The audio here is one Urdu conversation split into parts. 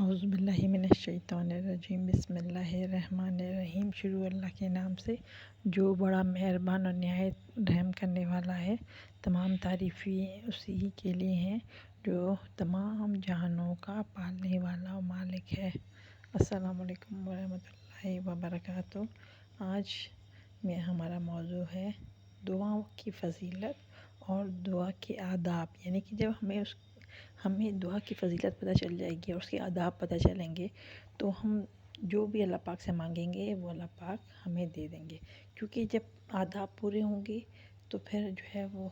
اعوذ باللہ من الشیطان الرجیم، بسم اللہ الرحمن الرحیم۔ شروع اللہ کے نام سے جو بڑا مہربان اور نہایت رحم کرنے والا ہے۔ تمام تعریفیں اسی کے لیے ہیں جو تمام جہانوں کا پالنے والا و مالک ہے۔ السلام علیکم ورحمۃ اللہ وبرکاتہ۔ آج میں ہمارا موضوع ہے دعاؤں کی فضیلت اور دعا کے آداب، یعنی کہ جب ہمیں دعا کی فضیلت پتہ چل جائے گی اور اس کے آداب پتہ چلیں گے تو ہم جو بھی اللہ پاک سے مانگیں گے وہ اللہ پاک ہمیں دے دیں گے، کیونکہ جب آداب پورے ہوں گے تو پھر جو ہے وہ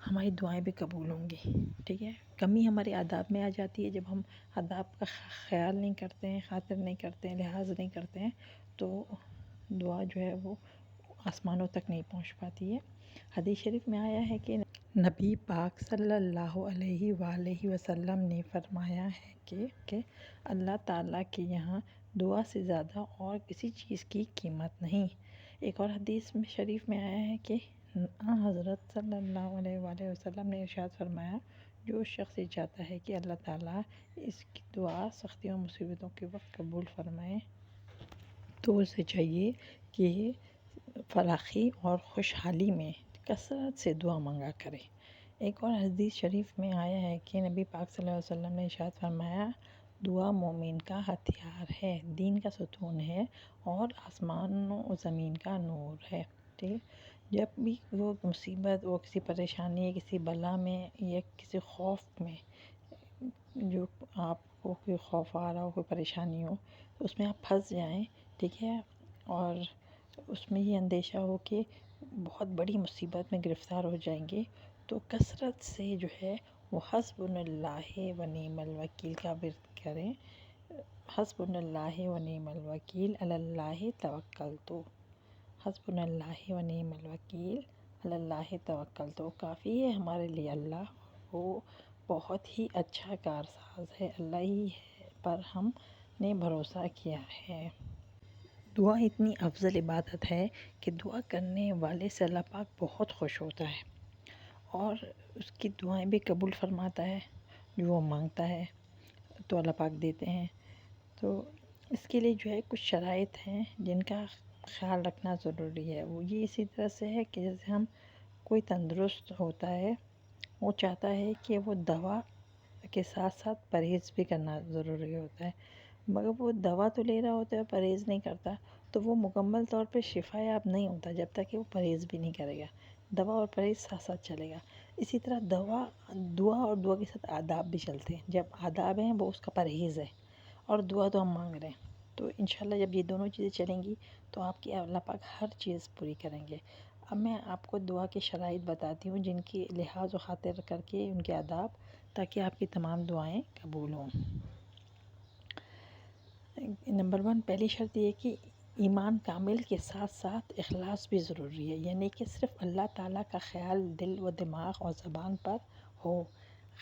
ہماری دعائیں بھی قبول ہوں گی۔ ٹھیک ہے، کمی ہمارے آداب میں آ جاتی ہے جب ہم آداب کا خیال نہیں کرتے ہیں، خاطر نہیں کرتے ہیں، لحاظ نہیں کرتے ہیں، تو دعا جو ہے وہ آسمانوں تک نہیں پہنچ پاتی ہے۔ حدیث شریف میں آیا ہے کہ نبی پاک صلی اللہ علیہ وآلہ وسلم نے فرمایا ہے کہ اللہ تعالیٰ کے یہاں دعا سے زیادہ اور کسی چیز کی قیمت نہیں۔ ایک اور حدیث میں شریف میں آیا ہے کہ حضرت صلی اللہ علیہ وآلہ وسلم نے ارشاد فرمایا، جو شخص یہ چاہتا ہے کہ اللہ تعالیٰ اس کی دعا سختیوں و مصیبتوں کے وقت قبول فرمائے تو اسے چاہیے کہ فلاحی اور خوشحالی میں کثرت سے دعا مانگا کرے۔ ایک اور حدیث شریف میں آیا ہے کہ نبی پاک صلی اللہ علیہ وسلم نے ارشاد فرمایا، دعا مومن کا ہتھیار ہے، دین کا ستون ہے اور آسمان و زمین کا نور ہے۔ ٹھیک ہے، جب بھی وہ مصیبت، وہ کسی پریشانی، کسی بلا میں یا کسی خوف میں، جو آپ کو کوئی خوف آ رہا ہو، کوئی پریشانی ہو، اس میں آپ پھنس جائیں، ٹھیک ہے، اور اس میں یہ اندیشہ ہو کہ بہت بڑی مصیبت میں گرفتار ہو جائیں گے، تو کثرت سے جو ہے وہ حسبنا اللہ و نعم الوکیل کا ورد کریں۔ حسبنا اللہ و نعم الوکیل علی اللہ توکلت، حسبنا اللہ و نعم الوکیل علی اللہ توکلت، کافی ہے ہمارے لیے اللہ، وہ بہت ہی اچھا کارساز ہے، اللہ ہی پر ہم نے بھروسہ کیا ہے۔ دعا اتنی افضل عبادت ہے کہ دعا کرنے والے سے اللہ پاک بہت خوش ہوتا ہے اور اس کی دعائیں بھی قبول فرماتا ہے، جو وہ مانگتا ہے تو اللہ پاک دیتے ہیں۔ تو اس کے لیے جو ہے کچھ شرائط ہیں جن کا خیال رکھنا ضروری ہے۔ وہ یہ اسی طرح سے ہے کہ جیسے ہم کوئی تندرست ہوتا ہے، وہ چاہتا ہے کہ وہ دوا کے ساتھ ساتھ پرہیز بھی کرنا ضروری ہوتا ہے، مگر وہ دوا تو لے رہا ہوتا ہے، پرہیز نہیں کرتا، تو وہ مکمل طور پہ شفا یاب نہیں ہوتا جب تک کہ وہ پرہیز بھی نہیں کرے گا۔ دوا اور پرہیز ساتھ ساتھ چلے گا۔ اسی طرح دعا اور دعا کے ساتھ آداب بھی چلتے ہیں۔ جب آداب ہیں وہ اس کا پرہیز ہے، اور دعا تو ہم مانگ رہے ہیں، تو انشاءاللہ جب یہ دونوں چیزیں چلیں گی تو آپ کی اللہ پاک ہر چیز پوری کریں گے۔ اب میں آپ کو دعا کے شرائط بتاتی ہوں جن کی لحاظ و خاطر کر کے ان کے آداب، تاکہ آپ کی تمام دعائیں قبول ہوں۔ نمبر 1، پہلی شرط یہ ہے کہ ایمان کامل کے ساتھ ساتھ اخلاص بھی ضروری ہے، یعنی کہ صرف اللہ تعالیٰ کا خیال دل و دماغ اور زبان پر ہو،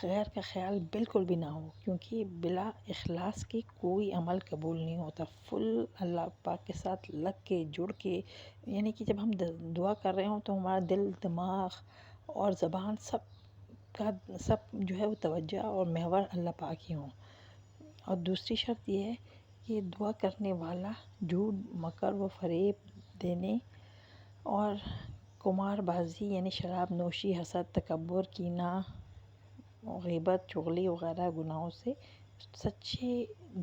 غیر کا خیال بالکل بھی نہ ہو، کیونکہ بلا اخلاص کے کوئی عمل قبول نہیں ہوتا۔ فل اللہ پاک کے ساتھ لگ کے، جڑ کے، یعنی کہ جب ہم دعا کر رہے ہوں تو ہمارا دل، دماغ اور زبان سب جو ہے وہ توجہ اور محور اللہ پاک ہی ہوں۔ اور دوسری شرط یہ ہے کہ دعا کرنے والا جھوٹ، مکر و فریب دینے اور قمار بازی یعنی شراب نوشی، حسد، تکبر، کینہ، غیبت، چغلی وغیرہ گناہوں سے سچے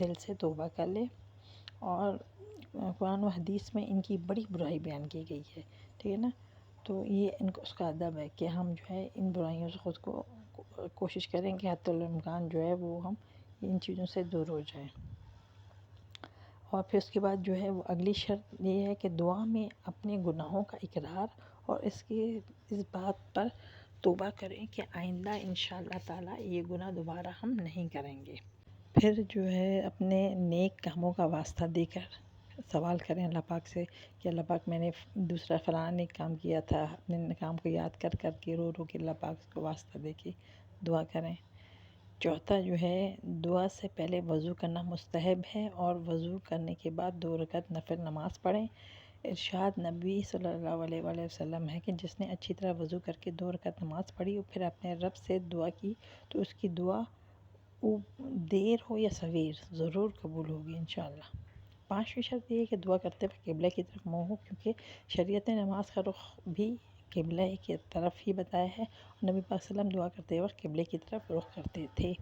دل سے توبہ کر لے، اور قرآن و حدیث میں ان کی بڑی برائی بیان کی گئی ہے، ٹھیک ہے نا۔ تو یہ اس کا ادب ہے کہ ہم جو ہے ان برائیوں سے خود کو کوشش کریں کہ حتی الامکان جو ہے وہ ہم ان چیزوں سے دور ہو جائیں۔ اور پھر اس کے بعد جو ہے وہ اگلی شرط یہ ہے کہ دعا میں اپنے گناہوں کا اقرار اور اس بات پر توبہ کریں کہ آئندہ انشاءاللہ تعالیٰ یہ گناہ دوبارہ ہم نہیں کریں گے۔ پھر جو ہے اپنے نیک کاموں کا واسطہ دے کر سوال کریں اللہ پاک سے کہ اللہ پاک میں نے دوسرا فلاں نیک کام کیا تھا، اپنے کام کو یاد کر کے رو کے اللہ پاک کو واسطہ دے کے دعا کریں۔ چوتھا جو ہے دعا سے پہلے وضو کرنا مستحب ہے، اور وضو کرنے کے بعد 2 رکعت نفل نماز پڑھیں۔ ارشاد نبی صلی اللہ علیہ وآلہ وسلم ہے کہ جس نے اچھی طرح وضو کر کے 2 رکعت نماز پڑھی اور پھر اپنے رب سے دعا کی تو اس کی دعا دیر ہو یا سویر ضرور قبول ہوگی انشاءاللہ۔ 5ویں شرط یہ ہے کہ دعا کرتے وقت قبلہ کی طرف منہ ہو، کیونکہ شریعت نے نماز کا رخ بھی قبلہ کی طرف ہی بتایا ہے، اور نبی پاک صلی اللہ علیہ وسلم دعا کرتے وقت قبلے کی طرف رخ کرتے تھے،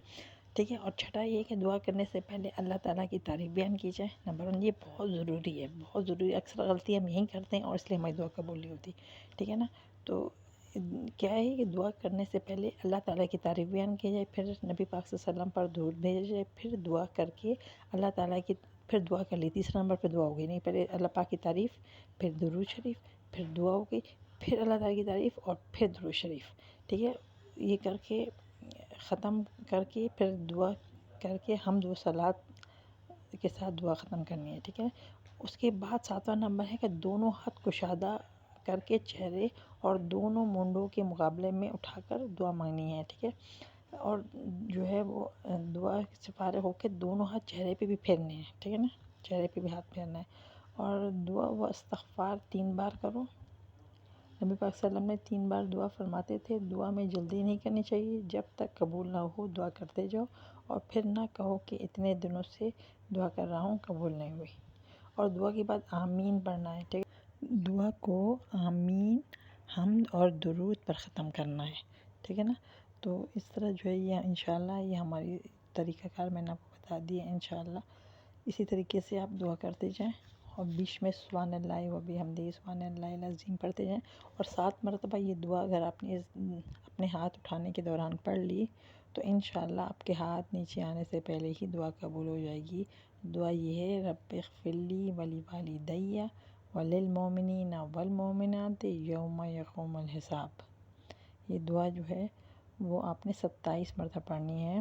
ٹھیک ہے۔ اور چھٹا یہ کہ دعا کرنے سے پہلے اللہ تعالیٰ کی تعریف بیان کی جائے۔ نمبر 1 یہ بہت ضروری ہے، بہت ضروری۔ اکثر غلطی ہم یہی کرتے ہیں اور اس لیے ہماری دعا قبول نہیں ہوتی، ٹھیک ہے نا۔ تو کیا ہے کہ دعا کرنے سے پہلے اللہ تعالیٰ کی تعریف بیان کی جائے، پھر نبی پاک صلی اللہ علیہ وسلم پر درود بھیجا جائے، پھر دعا کر کے اللہ تعالیٰ کی پھر دعا کر لی۔ تیسرا نمبر پہ دعا ہوگی نہیں، پہلے اللہ پاک کی تعریف، پھر درود شریف، پھر دعا ہوگی، پھر اللہ تعالیٰ کی تعریف اور پھر درود شریف، ٹھیک ہے۔ یہ کر کے ختم کر کے پھر دعا کر کے حمد و صلوات کے ساتھ دعا ختم کرنی ہے، ٹھیک ہے۔ اس کے بعد 7واں نمبر ہے کہ دونوں ہاتھ کشادہ کر کے چہرے اور دونوں مونڈوں کے مقابلے میں اٹھا کر دعا مانگنی ہے، ٹھیک ہے۔ اور جو ہے وہ دعا سے فارغ ہو کے دونوں ہاتھ چہرے پہ بھی پھیرنے ہیں، ٹھیک ہے نا، چہرے پہ بھی ہاتھ پھیرنا ہے۔ اور دعا و استغفار 3 بار کرو۔ نبی پاک صلی اللہ علیہ وسلم نے 3 بار دعا فرماتے تھے۔ دعا میں جلدی نہیں کرنی چاہیے، جب تک قبول نہ ہو دعا کرتے جاؤ، اور پھر نہ کہو کہ اتنے دنوں سے دعا کر رہا ہوں قبول نہیں ہوئی۔ اور دعا کے بعد آمین پڑھنا ہے، ٹھیک ہے۔ دعا کو آمین، حمد اور درود پر ختم کرنا ہے، ٹھیک ہے نا۔ تو اس طرح جو ہے یہ انشاءاللہ یہ ہماری طریقہ کار میں نے آپ کو بتا دیا انشاءاللہ۔ اسی طریقے سے آپ دعا کرتے جائیں، اور بیچ میں سبحان اللہ و بحمدہ سبحان اللہ العظیم پڑھتے جائیں، اور 7 مرتبہ یہ دعا اگر آپ نے اپنے ہاتھ اٹھانے کے دوران پڑھ لی تو انشاءاللہ آپ کے ہاتھ نیچے آنے سے پہلے ہی دعا قبول ہو جائے گی۔ دعا یہ ہے رب اغفر لی ولوالدی وللمؤمنین والمؤمنات یوم یقوم الحساب۔ یہ دعا جو ہے وہ آپ نے 27 مرتبہ پڑھنی ہے۔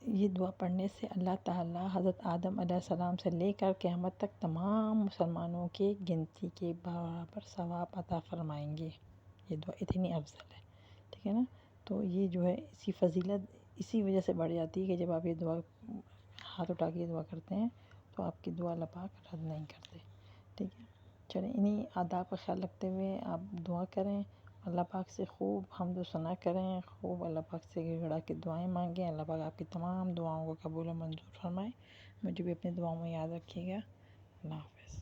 یہ دعا پڑھنے سے اللہ تعالیٰ حضرت آدم علیہ السلام سے لے کر قیامت تک تمام مسلمانوں کے گنتی کے برابر ثواب عطا فرمائیں گے۔ یہ دعا اتنی افضل ہے، ٹھیک ہے نا۔ تو یہ جو ہے اسی فضیلت اسی وجہ سے بڑھ جاتی ہے کہ جب آپ یہ دعا ہاتھ اٹھا کے دعا کرتے ہیں تو آپ کی دعا اللہ پاک رد نہیں کرتے، ٹھیک ہے۔ چلیں انہی آداب کا خیال رکھتے ہوئے آپ دعا کریں، اللہ پاک سے خوب حمد و ثنا کریں، خوب اللہ پاک سے گڑ گڑا کے دعائیں مانگیں، اللہ پاک آپ کی تمام دعاؤں کو قبول و منظور فرمائے۔ مجھے بھی اپنی دعاؤں میں یاد رکھیے گا۔ اللہ حافظ۔